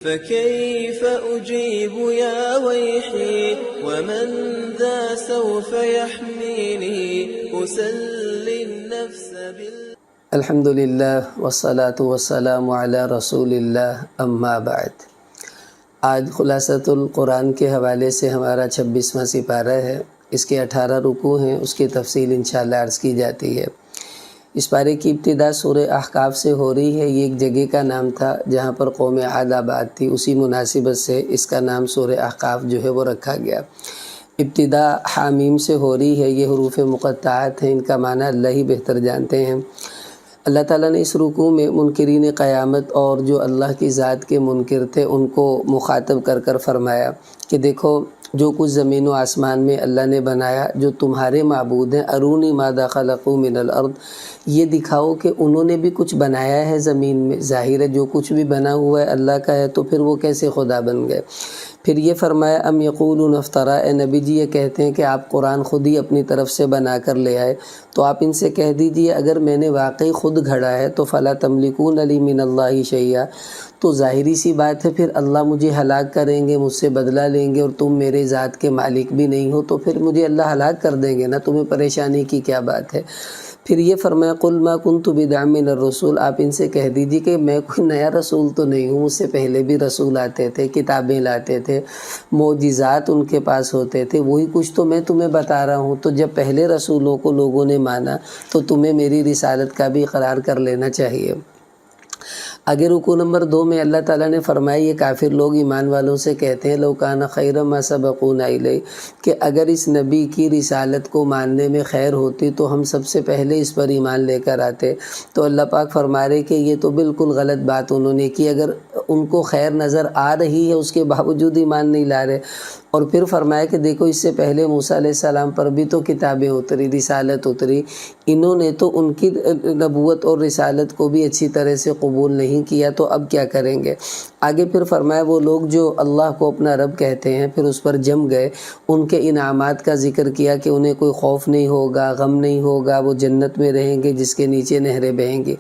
فكيف أجيب يا ويحي ومن ذا سوف يحميني أسلي النفس الحمد للہ والصلاة والسلام علی رسول اللہ اما بعد۔ آج خلاصۃ القرآن کے حوالے سے ہمارا 26واں سپارہ ہے۔ اس کے 18 رکوع ہیں، اس کی تفصیل انشاءاللہ عرض کی جاتی ہے۔ اس پارے کی ابتدا سورہ احقاف سے ہو رہی ہے۔ یہ ایک جگہ کا نام تھا جہاں پر قوم عاد آباد تھی، اسی مناسبت سے اس کا نام سورہ احقاف جو ہے وہ رکھا گیا۔ ابتدا حامیم سے ہو رہی ہے، یہ حروف مقطعات ہیں، ان کا معنی اللہ ہی بہتر جانتے ہیں۔ اللہ تعالیٰ نے اس رکوع میں منکرین قیامت اور جو اللہ کی ذات کے منکر تھے ان کو مخاطب کر کر فرمایا کہ دیکھو جو کچھ زمین و آسمان میں اللہ نے بنایا، جو تمہارے معبود ہیں، ارونی ماذا خلقوا من الارض، یہ دکھاؤ کہ انہوں نے بھی کچھ بنایا ہے زمین میں۔ ظاہر ہے جو کچھ بھی بنا ہوا ہے اللہ کا ہے، تو پھر وہ کیسے خدا بن گئے؟ پھر یہ فرمایا ام یقولون افترا، اے نبی جی یہ کہتے ہیں کہ آپ قرآن خود ہی اپنی طرف سے بنا کر لے آئے، تو آپ ان سے کہہ دیجئے اگر میں نے واقعی خود گھڑا ہے تو فلا تملکون لی من اللہ شیئا، تو ظاہری سی بات ہے پھر اللہ مجھے ہلاک کریں گے، مجھ سے بدلہ لیں گے، اور تم میرے ذات کے مالک بھی نہیں ہو، تو پھر مجھے اللہ ہلاک کر دیں گے نا، تمہیں پریشانی کی کیا بات ہے؟ پھر یہ فرمایا قل ما کنت بدعا من الرسول، آپ ان سے کہہ دیجیے کہ میں کوئی نیا رسول تو نہیں ہوں، مجھ سے پہلے بھی رسول آتے تھے، کتابیں لاتے تھے، معجزات ان کے پاس ہوتے تھے، وہی کچھ تو میں تمہیں بتا رہا ہوں۔ تو جب پہلے رسولوں کو لوگوں نے مانا تو تمہیں میری رسالت کا بھی اقرار کر لینا چاہیے۔ آگے رکوع نمبر 2 میں اللہ تعالیٰ نے فرمایا یہ کافر لوگ ایمان والوں سے کہتے ہیں لو کان خیرا ما سبقونا الیہ، کہ اگر اس نبی کی رسالت کو ماننے میں خیر ہوتی تو ہم سب سے پہلے اس پر ایمان لے کر آتے۔ تو اللہ پاک فرما رہے کہ یہ تو بالکل غلط بات انہوں نے کی، اگر ان کو خیر نظر آ رہی ہے اس کے باوجود ایمان نہیں لا رہے۔ اور پھر فرمایا کہ دیکھو اس سے پہلے موسیٰ علیہ السلام پر بھی تو کتابیں اتری، رسالت اتری، انہوں نے تو ان کی نبوت اور رسالت کو بھی اچھی طرح سے قبول نہیں کیا، تو اب کیا کریں گے؟ آگے پھر فرمایا وہ لوگ جو اللہ کو اپنا رب کہتے ہیں پھر اس پر جم گئے، ان کے انعامات کا ذکر کیا کہ انہیں کوئی خوف نہیں ہوگا، غم نہیں ہوگا، وہ جنت میں رہیں گے جس کے نیچے نہریں بہیں گی۔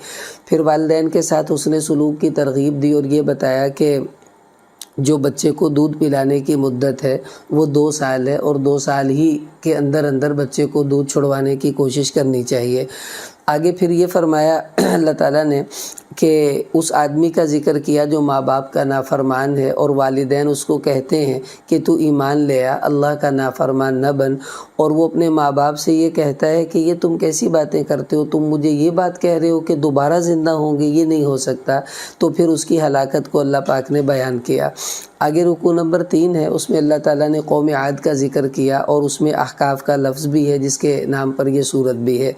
پھر والدین کے ساتھ حسن سلوک کی ترغیب دی اور یہ بتایا کہ جو بچے کو دودھ پلانے کی مدت ہے وہ 2 سال ہے، اور 2 سال ہی کے اندر بچے کو دودھ چھڑوانے کی کوشش کرنی چاہیے۔ آگے پھر یہ فرمایا اللہ تعالیٰ نے کہ اس آدمی کا ذکر کیا جو ماں باپ کا نافرمان ہے، اور والدین اس کو کہتے ہیں کہ تو ایمان لے آ، اللہ کا نافرمان نہ بن، اور وہ اپنے ماں باپ سے یہ کہتا ہے کہ یہ تم کیسی باتیں کرتے ہو، تم مجھے یہ بات کہہ رہے ہو کہ دوبارہ زندہ ہوں گے، یہ نہیں ہو سکتا۔ تو پھر اس کی ہلاکت کو اللہ پاک نے بیان کیا۔ آگے رکوع نمبر 3 ہے، اس میں اللہ تعالیٰ نے قوم عاد کا ذکر کیا، اور اس میں احقاف کا لفظ بھی ہے جس کے نام پر یہ صورت بھی ہے۔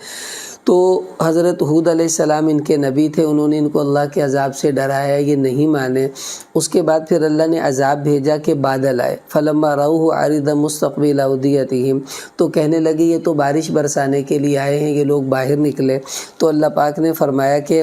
تو حضرت ہود علیہ السلام ان کے نبی تھے، انہوں نے ان کو اللہ کے عذاب سے ڈرایا، یہ نہیں مانے۔ اس کے بعد پھر اللہ نے عذاب بھیجا کہ بادل آئے، فلما رأوہ عارضا مستقبل اودیتہم، تو کہنے لگے یہ تو بارش برسانے کے لیے آئے ہیں، یہ لوگ باہر نکلے۔ تو اللہ پاک نے فرمایا کہ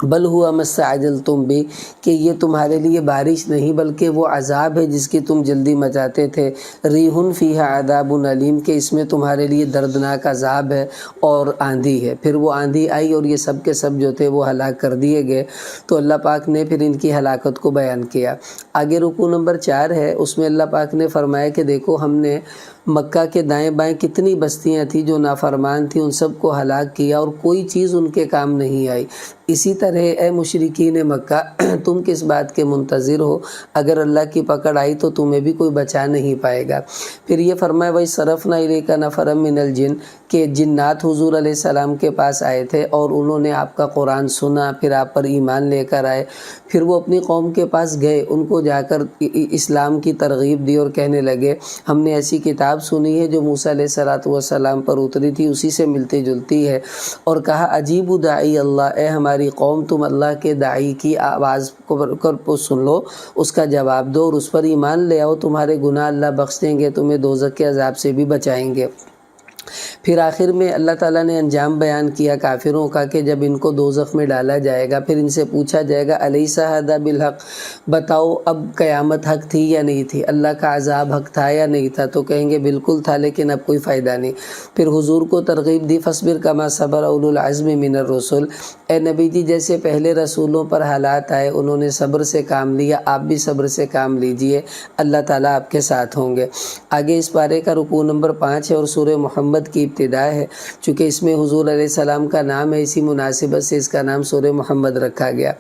بل ہوا ما استعجلتم بھی، کہ یہ تمہارے لیے بارش نہیں بلکہ وہ عذاب ہے جس کی تم جلدی مچاتے تھے۔ ریح فیہا عذاب علیم، کہ اس میں تمہارے لیے دردناک عذاب ہے اور آندھی ہے۔ پھر وہ آندھی آئی اور یہ سب کے سب جو تھے وہ ہلاک کر دیے گئے۔ تو اللہ پاک نے پھر ان کی ہلاکت کو بیان کیا۔ آگے رکوع نمبر 4 ہے، اس میں اللہ پاک نے فرمایا کہ دیکھو ہم نے مکہ کے دائیں بائیں کتنی بستیاں تھیں جو نافرمان تھیں، ان سب کو ہلاک کیا اور کوئی چیز ان کے کام نہیں آئی۔ اسی طرح اے مشرکین مکہ تم کس بات کے منتظر ہو؟ اگر اللہ کی پکڑ آئی تو تمہیں بھی کوئی بچا نہیں پائے گا۔ پھر یہ فرمایا وَإِصْرَفْنَا إِلَيْكَ نَفَرًا مِّنَ الْجِنِّ، کہ جنات حضور علیہ السلام کے پاس آئے تھے اور انہوں نے آپ کا قرآن سنا، پھر آپ پر ایمان لے کر آئے۔ پھر وہ اپنی قوم کے پاس گئے، ان کو جا کر اسلام کی ترغیب دی اور کہنے لگے ہم نے ایسی کتاب سنی ہے جو موسیٰ علیہ السلام پر اتری تھی، اسی سے ملتی جلتی ہے، اور کہا عجیب داعی اللہ، اے ہماری قوم تم اللہ کے داعی کی آواز کو سن لو، اس کا جواب دو اور اس پر ایمان لے آؤ، تمہارے گناہ اللہ بخش دیں گے، تمہیں دوزخ کے عذاب سے بھی بچائیں گے۔ پھر آخر میں اللہ تعالیٰ نے انجام بیان کیا کافروں کا کہ جب ان کو دوزخ میں ڈالا جائے گا پھر ان سے پوچھا جائے گا الیس ھذا بالحق، بتاؤ اب قیامت حق تھی یا نہیں تھی، اللہ کا عذاب حق تھا یا نہیں تھا؟ تو کہیں گے بالکل تھا لیکن اب کوئی فائدہ نہیں۔ پھر حضور کو ترغیب دی فاصبر کما صبر اولو العزم من الرسل، اے نبی جی جیسے پہلے رسولوں پر حالات آئے انہوں نے صبر سے کام لیا، آپ بھی صبر سے کام لیجئے، اللہ تعالیٰ آپ کے ساتھ ہوں گے۔ آگے اس پارے کا رکوع نمبر 5 ہے اور سورہ محمد کی ابتدا ہے، چونکہ اس میں حضور علیہ السلام کا نام ہے اسی مناسبت سے اس کا نام سورہ محمد رکھا گیا۔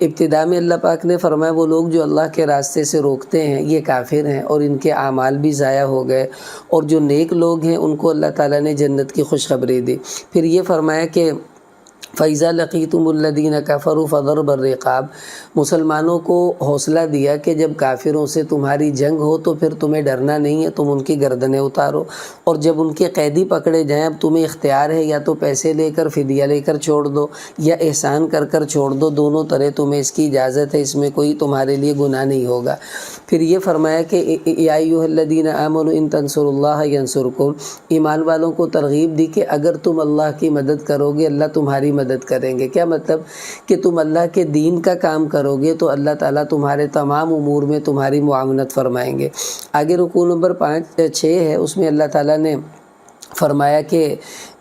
ابتدا میں اللہ پاک نے فرمایا وہ لوگ جو اللہ کے راستے سے روکتے ہیں یہ کافر ہیں اور ان کے اعمال بھی ضائع ہو گئے، اور جو نیک لوگ ہیں ان کو اللہ تعالیٰ نے جنت کی خوشخبری دی۔ پھر یہ فرمایا کہ فَإِذَا لَقِيتُمُ الَّذِينَ كَفَرُوا فَضَرْبَ الرِّقَابِ، مسلمانوں کو حوصلہ دیا کہ جب کافروں سے تمہاری جنگ ہو تو پھر تمہیں ڈرنا نہیں ہے، تم ان کی گردنیں اتارو، اور جب ان کے قیدی پکڑے جائیں اب تمہیں اختیار ہے یا تو پیسے لے کر فدیہ لے کر چھوڑ دو یا احسان کر کر چھوڑ دو، دونوں طرح تمہیں اس کی اجازت ہے، اس میں کوئی تمہارے لیے گناہ نہیں ہوگا۔ پھر یہ فرمایا کہ یا ایھا الذین آمنوا ان تنصروا اللہ ینصرکم، ایمان والوں کو ترغیب دی کہ اگر تم اللہ کی مدد کرو گے اللہ تمہاری مدد کریں گے۔ کیا مطلب کہ تم اللہ کے دین کا کام کرو گے تو اللہ تعالیٰ تمہارے تمام امور میں تمہاری معاونت فرمائیں گے۔ آگے رکوع نمبر 6 ہے، اس میں اللہ تعالیٰ نے فرمایا کہ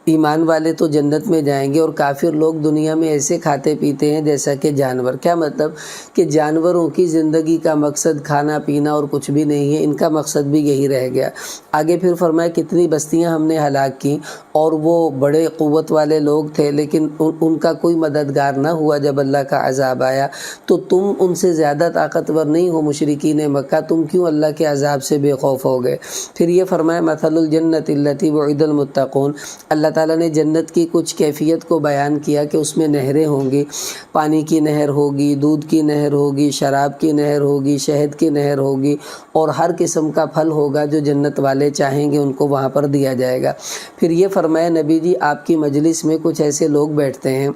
ایمان والے تو جنت میں جائیں گے اور کافر لوگ دنیا میں ایسے کھاتے پیتے ہیں جیسا کہ جانور۔ کیا مطلب کہ جانوروں کی زندگی کا مقصد کھانا پینا اور کچھ بھی نہیں ہے، ان کا مقصد بھی یہی رہ گیا۔ آگے پھر فرمایا کتنی بستیاں ہم نے ہلاک کی اور وہ بڑے قوت والے لوگ تھے لیکن ان کا کوئی مددگار نہ ہوا جب اللہ کا عذاب آیا، تو تم ان سے زیادہ طاقتور نہیں ہو مشرکین مکہ، تم کیوں اللہ کے عذاب سے بے خوف ہو گئے؟ پھر یہ فرمایا مثل الجنت التی وعد المتقون، اللہ تعالیٰ نے جنت کی کچھ کیفیت کو بیان کیا کہ اس میں نہریں ہوں گی، پانی کی نہر ہوگی، دودھ کی نہر ہوگی، شراب کی نہر ہوگی، شہد کی نہر ہوگی، اور ہر قسم کا پھل ہوگا جو جنت والے چاہیں گے ان کو وہاں پر دیا جائے گا۔ پھر یہ فرمایا نبی جی آپ کی مجلس میں کچھ ایسے لوگ بیٹھتے ہیں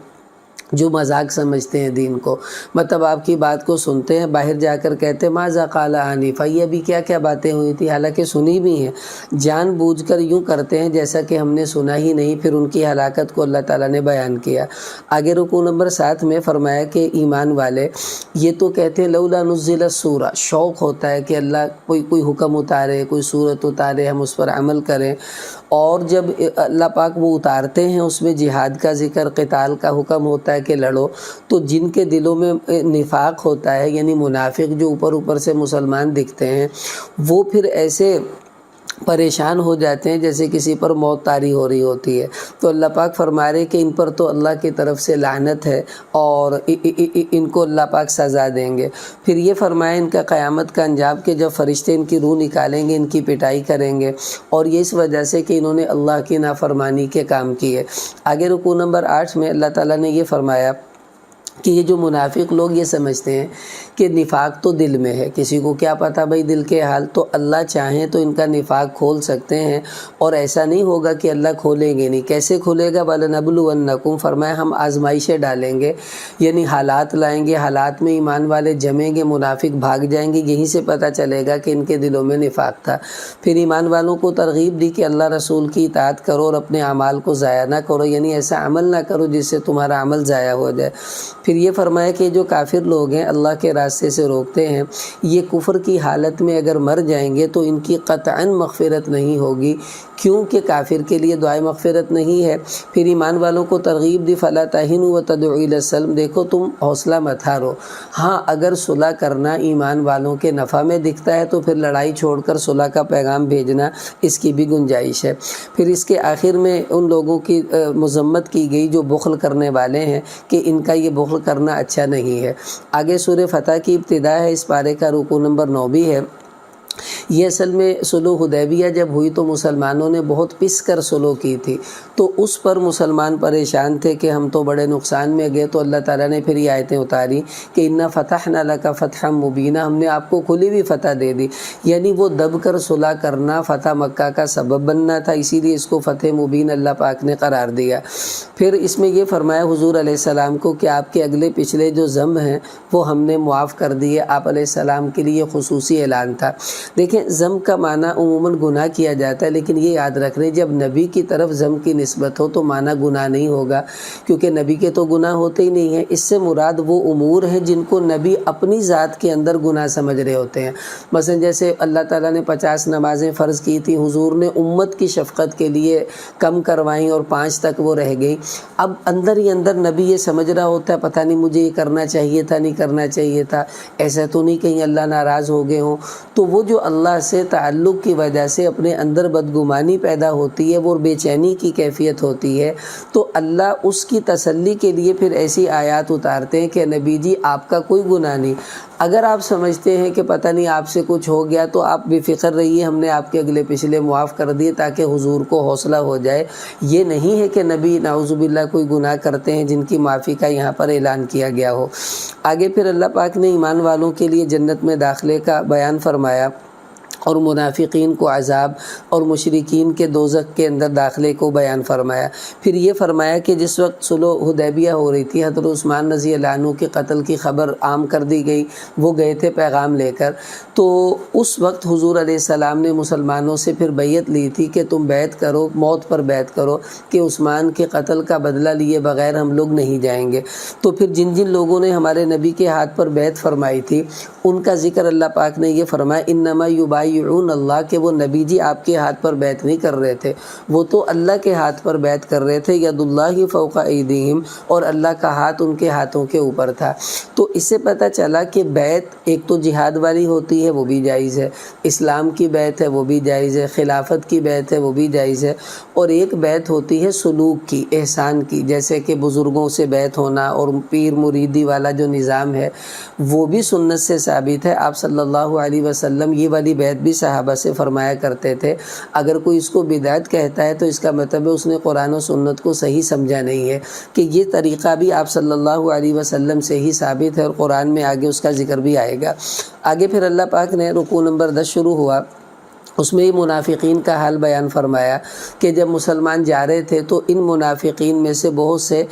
جو مذاق سمجھتے ہیں دین کو، مطلب آپ کی بات کو سنتے ہیں، باہر جا کر کہتے ہیں ماذا قال آنفا، یہ ابھی کیا کیا باتیں ہوئی تھی، حالانکہ سنی بھی ہیں، جان بوجھ کر یوں کرتے ہیں جیسا کہ ہم نے سنا ہی نہیں۔ پھر ان کی ہلاکت کو اللہ تعالیٰ نے بیان کیا۔ آگے رکوع نمبر 7 میں فرمایا کہ ایمان والے یہ تو کہتے ہیں لولا نزل السورہ، شوق ہوتا ہے کہ اللہ کوئی حکم اتارے، کوئی صورت اتارے، ہم اس پر عمل کریں، اور جب اللہ پاک وہ اتارتے ہیں اس میں جہاد کا ذکر، قتال کا حکم ہوتا ہے کہ لڑو، تو جن کے دلوں میں نفاق ہوتا ہے یعنی منافق جو اوپر سے مسلمان دکھتے ہیں، وہ پھر ایسے پریشان ہو جاتے ہیں جیسے کسی پر موت طاری ہو رہی ہوتی ہے۔ تو اللہ پاک فرما رہے کہ ان پر تو اللہ کی طرف سے لعنت ہے اور ان کو اللہ پاک سزا دیں گے۔ پھر یہ فرمایا ان کا قیامت کا انجام کہ جب فرشتے ان کی روح نکالیں گے ان کی پٹائی کریں گے، اور یہ اس وجہ سے کہ انہوں نے اللہ کی نافرمانی کے کام کیے۔ آگے رکوع نمبر 8 میں اللہ تعالیٰ نے یہ فرمایا کہ یہ جو منافق لوگ یہ سمجھتے ہیں کہ نفاق تو دل میں ہے، کسی کو کیا پتہ بھائی دل کے حال، تو اللہ چاہیں تو ان کا نفاق کھول سکتے ہیں، اور ایسا نہیں ہوگا کہ اللہ کھولیں گے نہیں۔ کیسے کھولے گا؟ وَلَنَبْلُوَنَّكُمْ، فرمایا ہم آزمائشیں ڈالیں گے، یعنی حالات لائیں گے، حالات میں ایمان والے جمیں گے، منافق بھاگ جائیں گے، یہیں سے پتہ چلے گا کہ ان کے دلوں میں نفاق تھا۔ پھر ایمان والوں کو ترغیب دی کہ اللہ رسول کی اطاعت کرو اور اپنے اعمال کو ضائع نہ کرو، یعنی ایسا عمل نہ کرو جس سے تمہارا عمل ضائع ہو جائے۔ پھر یہ فرمایا کہ جو کافر لوگ ہیں اللہ کے راستے سے روکتے ہیں، یہ کفر کی حالت میں اگر مر جائیں گے تو ان کی قطعاً مغفرت نہیں ہوگی، کیونکہ کافر کے لیے دعائے مغفرت نہیں ہے۔ پھر ایمان والوں کو ترغیب دی فلا تہنوا وتدعوا الی السلم، دیکھو تم حوصلہ مت ہارو، ہاں اگر صلح کرنا ایمان والوں کے نفع میں دکھتا ہے تو پھر لڑائی چھوڑ کر صلح کا پیغام بھیجنا اس کی بھی گنجائش ہے۔ پھر اس کے آخر میں ان لوگوں کی مذمت کی گئی جو بخل کرنے والے ہیں کہ ان کا یہ بخل کرنا اچھا نہیں ہے۔ آگے سورہ فتح کی ابتدا ہے، اس پارے کا رکوع نمبر 9 بھی ہے۔ یہ اصل میں صلح حدیبیہ جب ہوئی تو مسلمانوں نے بہت پس کر صلح کی تھی، تو اس پر مسلمان پریشان تھے کہ ہم تو بڑے نقصان میں گئے، تو اللہ تعالیٰ نے پھر یہ آیتیں اتاری کہ اِنَّا فَتَحْنَا لَكَ فَتْحًا مُبِينًا، ہم نے آپ کو کھلی ہوئی فتح دے دی، یعنی وہ دب کر صلح کرنا فتح مکہ کا سبب بننا تھا، اسی لیے اس کو فتح مبین اللہ پاک نے قرار دیا۔ پھر اس میں یہ فرمایا حضور علیہ السلام کو کہ آپ کے اگلے پچھلے جو ذنب ہیں وہ ہم نے معاف کر دیے، آپ علیہ السلام کے لیے خصوصی اعلان تھا۔ دیکھیں ذم کا معنی عموماً گناہ کیا جاتا ہے، لیکن یہ یاد رکھ رہے جب نبی کی طرف ذم کی نسبت ہو تو معنی گناہ نہیں ہوگا، کیونکہ نبی کے تو گناہ ہوتے ہی نہیں ہیں۔ اس سے مراد وہ امور ہیں جن کو نبی اپنی ذات کے اندر گناہ سمجھ رہے ہوتے ہیں۔ مثلا جیسے اللہ تعالیٰ نے 50 نمازیں فرض کی تھی، حضور نے امت کی شفقت کے لیے کم کروائیں اور 5 تک وہ رہ گئی۔ اب اندر ہی اندر نبی یہ سمجھ رہا ہوتا ہے پتہ نہیں مجھے یہ کرنا چاہیے تھا، نہیں کرنا چاہیے تھا، ایسا تو نہیں کہیں اللہ ناراض ہو گئے ہوں۔ تو وہ جو اللہ سے تعلق کی وجہ سے اپنے اندر بدگمانی پیدا ہوتی ہے، وہ بے چینی کی کیفیت ہوتی ہے، تو اللہ اس کی تسلی کے لیے پھر ایسی آیات اتارتے ہیں کہ نبی جی آپ کا کوئی گناہ نہیں۔ اگر آپ سمجھتے ہیں کہ پتہ نہیں آپ سے کچھ ہو گیا تو آپ بے فکر رہیے، ہم نے آپ کے اگلے پچھلے معاف کر دیے تاکہ حضور کو حوصلہ ہو جائے۔ یہ نہیں ہے کہ نبی نعوذ باللہ کوئی گناہ کرتے ہیں جن کی معافی کا یہاں پر اعلان کیا گیا ہو۔ آگے پھر اللہ پاک نے ایمان والوں کے لیے جنت میں داخلے کا بیان فرمایا اور منافقین کو عذاب اور مشرکین کے دوزخ کے اندر داخلے کو بیان فرمایا۔ پھر یہ فرمایا کہ جس وقت صلح حدیبیہ ہو رہی تھی، حضرت عثمان رضی اللہ عنہ کے قتل کی خبر عام کر دی گئی، وہ گئے تھے پیغام لے کر، تو اس وقت حضور علیہ السلام نے مسلمانوں سے پھر بیعت لی تھی کہ تم بیعت کرو، موت پر بیعت کرو کہ عثمان کے قتل کا بدلہ لیے بغیر ہم لوگ نہیں جائیں گے۔ تو پھر جن جن لوگوں نے ہمارے نبی کے ہاتھ پر بیعت فرمائی تھی ان کا ذکر اللہ پاک نے یہ فرمایا انما یبایعون اللہ، کہ وہ نبی جی آپ کے ہاتھ پر بیعت نہیں کر رہے تھے، وہ تو اللہ کے ہاتھ پر بیعت کر رہے تھے، ید اللہ فوق ایدیہم، اور اللہ کا ہاتھ ان کے ہاتھوں کے اوپر تھا۔ تو اس سے پتہ چلا کہ بیعت ایک تو جہاد والی ہوتی ہے وہ بھی جائز ہے، اسلام کی بیعت ہے وہ بھی جائز ہے، خلافت کی بیعت ہے وہ بھی جائز ہے، اور ایک بیعت ہوتی ہے سلوک کی، احسان کی، جیسے کہ بزرگوں سے بیعت ہونا اور پیر مریدی والا جو نظام ہے وہ بھی سنت سے ثابت ہے۔ آپ صلی اللہ علیہ وسلم یہ والی بیعت بھی صحابہ سے فرمایا کرتے تھے۔ اگر کوئی اس کو بدعت کہتا ہے تو اس کا مطلب ہے اس نے قرآن و سنت کو صحیح سمجھا نہیں ہے، کہ یہ طریقہ بھی آپ صلی اللہ علیہ وسلم سے ہی ثابت ہے، اور قرآن میں آگے اس کا ذکر بھی آئے گا۔ آگے پھر اللہ پاک نے رکوع نمبر 10 شروع ہوا، اس میں منافقین کا حال بیان فرمایا کہ جب مسلمان جا رہے تھے تو ان منافقین میں سے بہت سے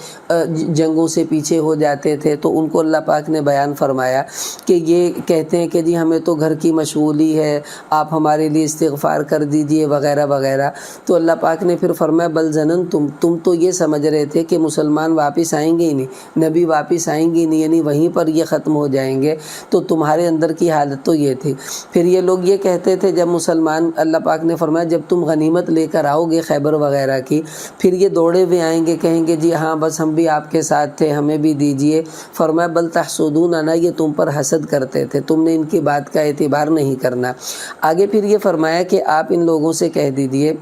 جنگوں سے پیچھے ہو جاتے تھے، تو ان کو اللہ پاک نے بیان فرمایا کہ یہ کہتے ہیں کہ جی ہمیں تو گھر کی مشغولی ہے، آپ ہمارے لیے استغفار کر دیجئے وغیرہ وغیرہ۔ تو اللہ پاک نے پھر فرمایا بل ظننتم، تم تو یہ سمجھ رہے تھے کہ مسلمان واپس آئیں گے ہی نہیں، نبی واپس آئیں گے نہیں، یعنی وہیں پر یہ ختم ہو جائیں گے، تو تمہارے اندر کی حالت تو یہ تھی۔ پھر یہ لوگ یہ کہتے تھے جب مسلمان، اللہ پاک نے فرمایا جب تم غنیمت لے کر آؤ گے خیبر وغیرہ کی، پھر یہ دوڑے ہوئے آئیں گے، کہیں گے جی ہاں بس ہم بھی آپ کے ساتھ تھے، ہمیں بھی دیجئے۔ فرمایا بل تحسدوننا، یہ تم پر حسد کرتے تھے، تم نے ان کی بات کا اعتبار نہیں کرنا۔ آگے پھر یہ فرمایا کہ آپ ان لوگوں سے کہہ دیجئے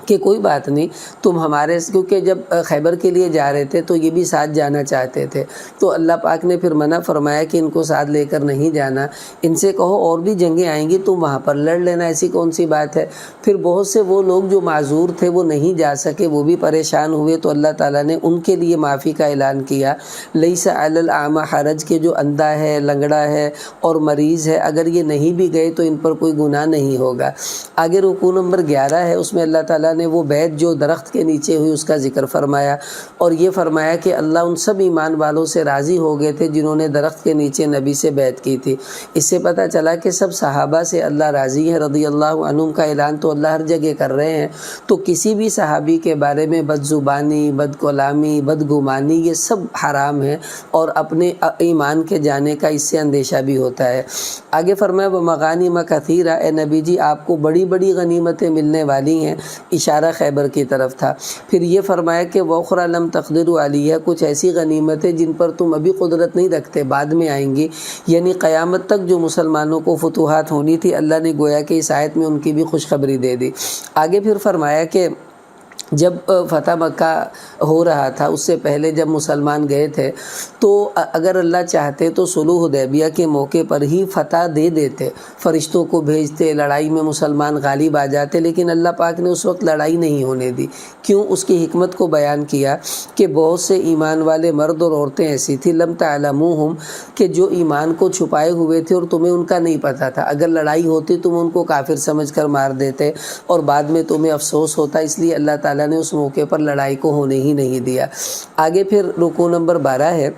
کہ کوئی بات نہیں، تم ہمارے، کیونکہ جب خیبر کے لیے جا رہے تھے تو یہ بھی ساتھ جانا چاہتے تھے، تو اللہ پاک نے پھر منع فرمایا کہ ان کو ساتھ لے کر نہیں جانا، ان سے کہو اور بھی جنگیں آئیں گی تم وہاں پر لڑ لینا، ایسی کون سی بات ہے۔ پھر بہت سے وہ لوگ جو معذور تھے وہ نہیں جا سکے، وہ بھی پریشان ہوئے، تو اللہ تعالیٰ نے ان کے لیے معافی کا اعلان کیا، لیس علی الاعمی حرج، کے جو اندھا ہے، لنگڑا ہے اور مریض ہے، اگر یہ نہیں بھی گئے تو ان پر کوئی گناہ نہیں ہوگا۔ آگے رکوع نمبر 11 ہے، اس میں اللہ تعالیٰ نے وہ بیعت جو درخت کے نیچے ہوئی اس کا ذکر فرمایا، اور یہ فرمایا کہ اللہ ان سب ایمان والوں سے راضی ہو گئے تھے جنہوں نے درخت کے نیچے نبی سے بیعت کی تھی۔ اس سے پتہ چلا کہ سب صحابہ سے اللہ راضی ہے، رضی اللہ عنہم کا اعلان تو اللہ ہر جگہ کر رہے ہیں، تو کسی بھی صحابی کے بارے میں بد زبانی، بد کلامی، بد گمانی یہ سب حرام ہے، اور اپنے ایمان کے جانے کا اس سے اندیشہ بھی ہوتا ہے۔ آگے فرمایا ومغانم کثیرہ، اے نبی جی آپ کو بڑی بڑی غنیمتیں ملنے والی ہیں، اشارہ خیبر کی طرف تھا۔ پھر یہ فرمایا کہ وَأُخْرَىٰ لَمْ تَقْدِرُوا عَلَيْهَا، کچھ ایسی غنیمتیں جن پر تم ابھی قدرت نہیں رکھتے، بعد میں آئیں گی، یعنی قیامت تک جو مسلمانوں کو فتوحات ہونی تھی، اللہ نے گویا کہ اس آیت میں ان کی بھی خوشخبری دے دی۔ آگے پھر فرمایا کہ جب فتح مکہ ہو رہا تھا، اس سے پہلے جب مسلمان گئے تھے تو اگر اللہ چاہتے تو صلح حدیبیہ کے موقع پر ہی فتح دے دیتے، فرشتوں کو بھیجتے، لڑائی میں مسلمان غالب آ جاتے، لیکن اللہ پاک نے اس وقت لڑائی نہیں ہونے دی۔ کیوں؟ اس کی حکمت کو بیان کیا کہ بہت سے ایمان والے مرد اور عورتیں ایسی تھی لم تعلموہم، کہ جو ایمان کو چھپائے ہوئے تھے اور تمہیں ان کا نہیں پتہ تھا، اگر لڑائی ہوتی تم ان کو کافر سمجھ کر مار دیتے اور بعد میں تمہیں افسوس ہوتا، اس لیے اللہ تعالیٰ نے اس موقع پر لڑائی کو ہونے ہی نہیں دیا۔ آگے پھر رکوع نمبر 12 ہے،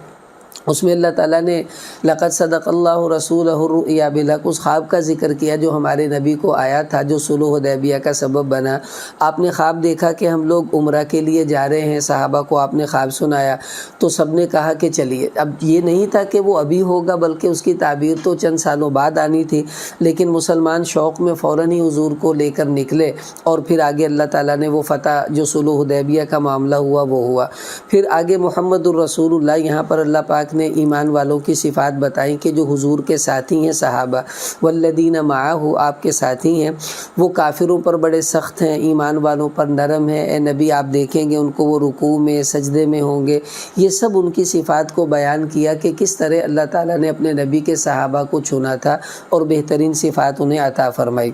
اس میں اللہ تعالیٰ نے لقد صدق اللہ رسولہ الرؤیا بالحق اس خواب کا ذکر کیا جو ہمارے نبی کو آیا تھا، جو صلح حدیبیہ کا سبب بنا۔ آپ نے خواب دیکھا کہ ہم لوگ عمرہ کے لیے جا رہے ہیں، صحابہ کو آپ نے خواب سنایا تو سب نے کہا کہ چلیے۔ اب یہ نہیں تھا کہ وہ ابھی ہوگا، بلکہ اس کی تعبیر تو چند سالوں بعد آنی تھی، لیکن مسلمان شوق میں فوراً ہی حضور کو لے کر نکلے، اور پھر آگے اللہ تعالیٰ نے وہ فتح جو صلح حدیبیہ کا معاملہ ہوا وہ ہوا۔ پھر آگے محمد الرسول اللہ، یہاں پر اللہ پاک نے ایمان والوں کی صفات بتائیں کہ جو حضور کے ساتھی ہیں صحابہ، والذین معہ آپ کے ساتھی ہیں، وہ کافروں پر بڑے سخت ہیں، ایمان والوں پر نرم ہیں۔ اے نبی آپ دیکھیں گے ان کو وہ رکوع میں سجدے میں ہوں گے۔ یہ سب ان کی صفات کو بیان کیا کہ کس طرح اللہ تعالیٰ نے اپنے نبی کے صحابہ کو چنا تھا اور بہترین صفات انہیں عطا فرمائی۔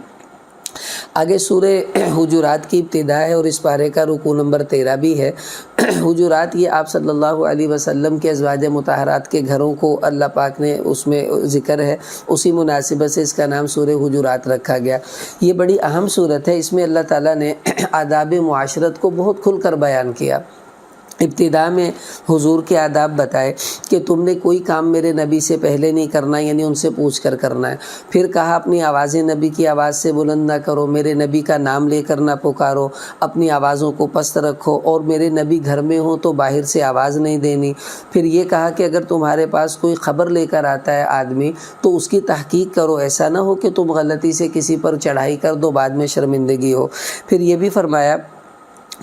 آگے سورہ حجرات کی ابتدا ہے اور اس پارے کا رکوع نمبر 13 بھی ہے۔ حجرات یہ آپ صلی اللہ علیہ وسلم کے ازواج مطہرات کے گھروں کو اللہ پاک نے اس میں ذکر ہے، اسی مناسبت سے اس کا نام سورہ حجرات رکھا گیا۔ یہ بڑی اہم صورت ہے، اس میں اللہ تعالیٰ نے آداب معاشرت کو بہت کھل کر بیان کیا۔ ابتدا میں حضور کے آداب بتائے کہ تم نے کوئی کام میرے نبی سے پہلے نہیں کرنا، یعنی ان سے پوچھ کر کرنا ہے۔ پھر کہا اپنی آوازیں نبی کی آواز سے بلند نہ کرو، میرے نبی کا نام لے کر نہ پکارو، اپنی آوازوں کو پست رکھو، اور میرے نبی گھر میں ہوں تو باہر سے آواز نہیں دینی۔ پھر یہ کہا کہ اگر تمہارے پاس کوئی خبر لے کر آتا ہے آدمی تو اس کی تحقیق کرو، ایسا نہ ہو کہ تم غلطی سے کسی پر چڑھائی کر دو، بعد میں شرمندگی ہو۔ پھر یہ بھی فرمایا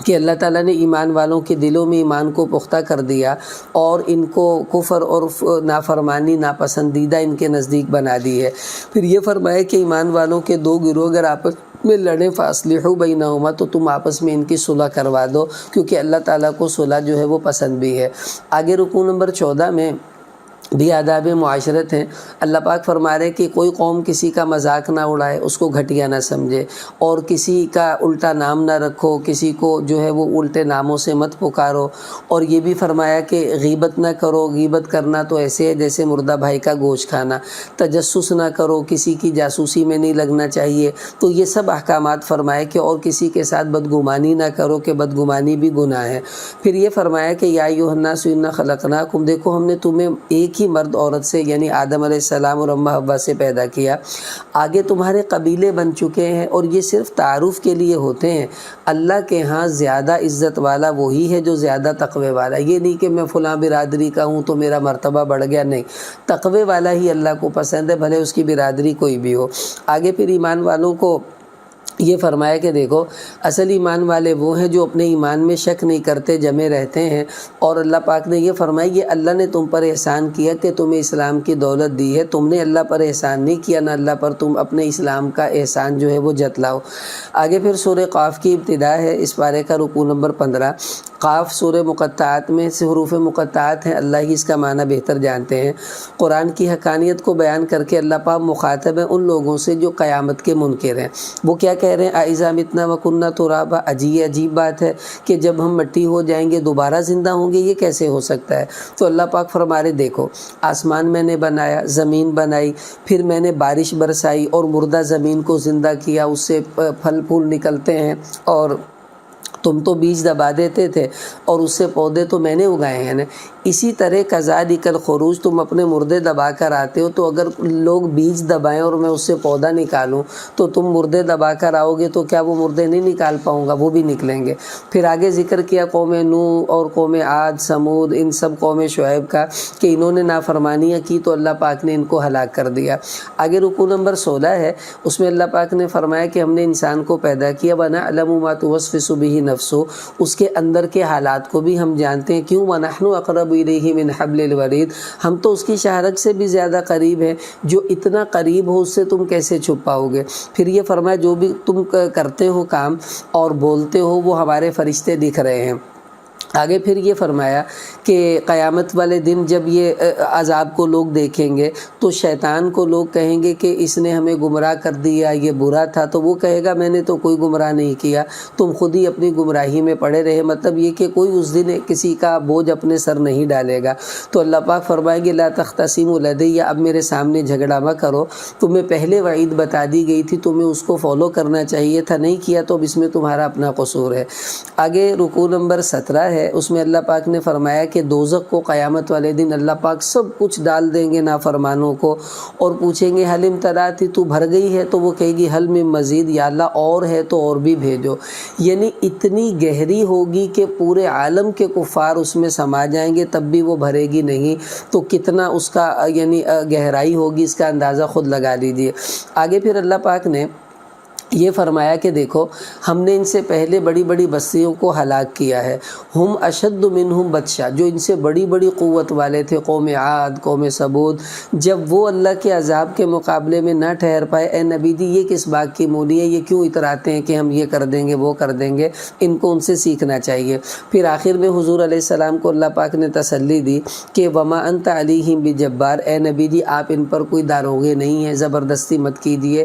کہ اللہ تعالیٰ نے ایمان والوں کے دلوں میں ایمان کو پختہ کر دیا اور ان کو کفر اور نافرمانی ناپسندیدہ ان کے نزدیک بنا دی ہے۔ پھر یہ فرمایا کہ ایمان والوں کے دو گروہ اگر آپس میں لڑیں فاصلحوا بینہما تو تم آپس میں ان کی صلح کروا دو، کیونکہ اللہ تعالیٰ کو صلح جو ہے وہ پسند بھی ہے۔ آگے رکوع نمبر 14 میں بھی آداب معاشرت ہیں۔ اللہ پاک فرما رہے کہ کوئی قوم کسی کا مذاق نہ اڑائے، اس کو گھٹیا نہ سمجھے، اور کسی کا الٹا نام نہ رکھو، کسی کو جو ہے وہ الٹے ناموں سے مت پکارو۔ اور یہ بھی فرمایا کہ غیبت نہ کرو، غیبت کرنا تو ایسے ہے جیسے مردہ بھائی کا گوشت کھانا۔ تجسس نہ کرو، کسی کی جاسوسی میں نہیں لگنا چاہیے۔ تو یہ سب احکامات فرمائے کہ اور کسی کے ساتھ بدگمانی نہ کرو کہ بدگمانی بھی گناہ ہے۔ پھر یہ فرمایا کہ یا ایھا الناس انا خلقناکم، دیکھو ہم نے تمہیں ایک ہی مرد عورت سے یعنی آدم علیہ السلام اور اماں حوا سے پیدا کیا، آگے تمہارے قبیلے بن چکے ہیں، اور یہ صرف تعارف کے لیے ہوتے ہیں۔ اللہ کے ہاں زیادہ عزت والا وہی ہے جو زیادہ تقوی والا، یہ نہیں کہ میں فلاں برادری کا ہوں تو میرا مرتبہ بڑھ گیا، نہیں، تقوی والا ہی اللہ کو پسند ہے، بھلے اس کی برادری کوئی بھی ہو۔ آگے پھر ایمان والوں کو یہ فرمایا کہ دیکھو اصل ایمان والے وہ ہیں جو اپنے ایمان میں شک نہیں کرتے، جمے رہتے ہیں۔ اور اللہ پاک نے یہ فرمایا یہ اللہ نے تم پر احسان کیا کہ تمہیں اسلام کی دولت دی ہے، تم نے اللہ پر احسان نہیں کیا، نہ اللہ پر تم اپنے اسلام کا احسان جو ہے وہ جتلاؤ۔ آگے پھر سورہ قاف کی ابتدا ہے، اس پارے کا رکوع نمبر 15۔ قاف سورہ مقطعات میں سے حروف مقطعات ہیں، اللہ ہی اس کا معنی بہتر جانتے ہیں۔ قرآن کی حقانیت کو بیان کر کے اللہ پاک مخاطب ہے ان لوگوں سے جو قیامت کے منکر ہیں۔ وہ کیا کہہ رہے ہیں؟ اَإِذَا مِتْنَا وَكُنَّا تُرَابًا، عجیب بات ہے کہ جب ہم مٹی ہو جائیں گے دوبارہ زندہ ہوں گے، یہ کیسے ہو سکتا ہے؟ تو اللہ پاک فرما رہے دیکھو آسمان میں نے بنایا، زمین بنائی، پھر میں نے بارش برسائی اور مردہ زمین کو زندہ کیا، اس سے پھل پھول نکلتے ہیں، اور تم تو بیج دبا دیتے تھے اور اس سے پودے تو میں نے اگائے ہیں نا۔ اسی طرح کذالک الخروج، تم اپنے مردے دبا کر آتے ہو، تو اگر لوگ بیج دبائیں اور میں اس سے پودا نکالوں تو تم مردے دبا کر آؤ گے تو کیا وہ مردے نہیں نکال پاؤں گا؟ وہ بھی نکلیں گے۔ پھر آگے ذکر کیا قوم نوح اور قوم عاد، سمود، ان سب قوم شعیب کا کہ انہوں نے نافرمانیاں کی تو اللہ پاک نے ان کو ہلاک کر دیا۔ آگے رکوع نمبر 16 ہے، اس میں اللہ پاک نے فرمایا کہ ہم نے انسان کو پیدا کیا، وَنَعْلَمُ مَا تُوَسْوِسُ بِهِ نَفْسُهُ، اس کے اندر کے حالات کو بھی ہم جانتے ہیں۔ کیوں؟ وَنَحْنُ أَقْرَبُ إِلَيْهِ مِنْ حَبْلِ الْوَرِيدِ، ہم تو اس کی شاہرگ سے بھی زیادہ قریب ہیں، جو اتنا قریب ہو اس سے تم کیسے چھپ پاؤ گے؟ پھر یہ فرمایا جو بھی تم کرتے ہو کام اور بولتے ہو وہ ہمارے فرشتے دکھ رہے ہیں۔ آگے پھر یہ فرمایا کہ قیامت والے دن جب یہ عذاب کو لوگ دیکھیں گے تو شیطان کو لوگ کہیں گے کہ اس نے ہمیں گمراہ کر دیا، یہ برا تھا، تو وہ کہے گا میں نے تو کوئی گمراہ نہیں کیا، تم خود ہی اپنی گمراہی میں پڑے رہے۔ مطلب یہ کہ کوئی اس دن کسی کا بوجھ اپنے سر نہیں ڈالے گا۔ تو اللہ پاک فرمائیں گے لا تختصموا لدی، اب میرے سامنے جھگڑا مت کرو، تمہیں پہلے وعید بتا دی گئی تھی، تمہیں اس کو فالو کرنا چاہیے تھا، نہیں کیا تو اب اس میں تمہارا اپنا قصور ہے۔ آگے رکوع نمبر 17 ہے اس میں اللہ پاک نے فرمایا کہ دوزخ کو قیامت والے دن اللہ پاک سب کچھ ڈال دیں گے نافرمانوں کو، اور پوچھیں گے حل امتلاتی، تو بھر گئی ہے؟ تو وہ کہے گی حل من مزید، یا اللہ اور ہے تو اور بھی بھیجو۔ یعنی اتنی گہری ہوگی کہ پورے عالم کے کفار اس میں سما جائیں گے تب بھی وہ بھرے گی نہیں، تو کتنا اس کا یعنی گہرائی ہوگی اس کا اندازہ خود لگا لیجیے۔ آگے پھر اللہ پاک نے یہ فرمایا کہ دیکھو ہم نے ان سے پہلے بڑی بڑی بستیوں کو ہلاک کیا ہے، ہم اشد منہم بطشا، جو ان سے بڑی بڑی قوت والے تھے، قوم عاد، قوم ثمود، جب وہ اللہ کے عذاب کے مقابلے میں نہ ٹھہر پائے، اے نبی جی یہ کس بات کی مولی ہے، یہ کیوں اتراتے ہیں کہ ہم یہ کر دیں گے وہ کر دیں گے، ان کو ان سے سیکھنا چاہیے۔ پھر آخر میں حضور علیہ السلام کو اللہ پاک نے تسلی دی کہ وما انت علیہم بجبار، اے نبی جی آپ ان پر کوئی داروغے نہیں ہیں، زبردستی مت کیجیے۔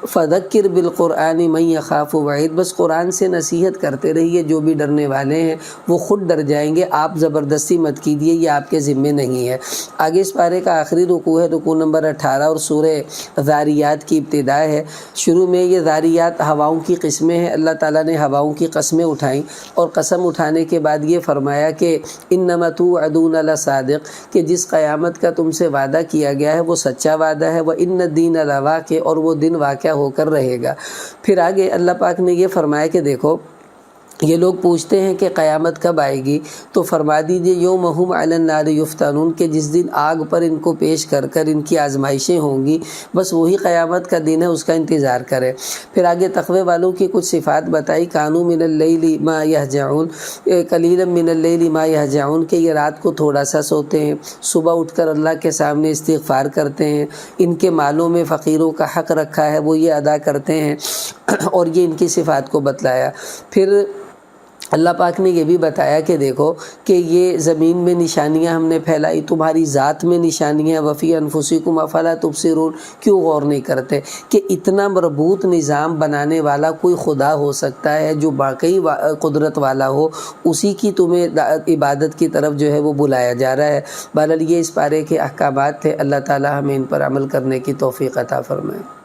فذکر بالقرآن من یخاف وعید، بس قرآن سے نصیحت کرتے رہیے، جو بھی ڈرنے والے ہیں وہ خود ڈر جائیں گے، آپ زبردستی مت کیجیے، یہ آپ کے ذمے نہیں ہے۔ آگے اس پارے کا آخری رکوع ہے، رکوع نمبر 18، اور سورہ ذاریات کی ابتدا ہے۔ شروع میں یہ ذاریات ہواؤں کی قسمیں ہیں، اللہ تعالیٰ نے ہواؤں کی قسمیں اٹھائیں، اور قسم اٹھانے کے بعد یہ فرمایا کہ انما توعدون لصادق، کہ جس قیامت کا تم سے وعدہ کیا گیا ہے وہ سچا وعدہ ہے، وان الدین لواقع، اور وہ دن واقع ہو کر رہے گا۔ پھر آگے اللہ پاک نے یہ فرمایا کہ دیکھو یہ لوگ پوچھتے ہیں کہ قیامت کب آئے گی، تو فرما دیجئے یوم ہم علی النار یفتنون، کہ جس دن آگ پر ان کو پیش کر کر ان کی آزمائشیں ہوں گی، بس وہی قیامت کا دن ہے، اس کا انتظار کریں۔ پھر آگے تقوی والوں کی کچھ صفات بتائی، کانوا من اللیل ما یہجعون، قلیلا من اللیل ما یہجعون، کہ یہ رات کو تھوڑا سا سوتے ہیں، صبح اٹھ کر اللہ کے سامنے استغفار کرتے ہیں، ان کے مالوں میں فقیروں کا حق رکھا ہے وہ یہ ادا کرتے ہیں، اور یہ ان کی صفات کو بتلایا۔ پھر اللہ پاک نے یہ بھی بتایا کہ دیکھو کہ یہ زمین میں نشانیاں ہم نے پھیلائی، تمہاری ذات میں نشانیاں، وفی انفسکم افلا تبصرون، کیوں غور نہیں کرتے کہ اتنا مربوط نظام بنانے والا کوئی خدا ہو سکتا ہے جو واقعی قدرت والا ہو، اسی کی تمہیں عبادت کی طرف جو ہے وہ بلایا جا رہا ہے۔ بہرحال یہ اس پارے کے احکامات تھے، اللہ تعالی ہمیں ان پر عمل کرنے کی توفیق عطا فرمائے۔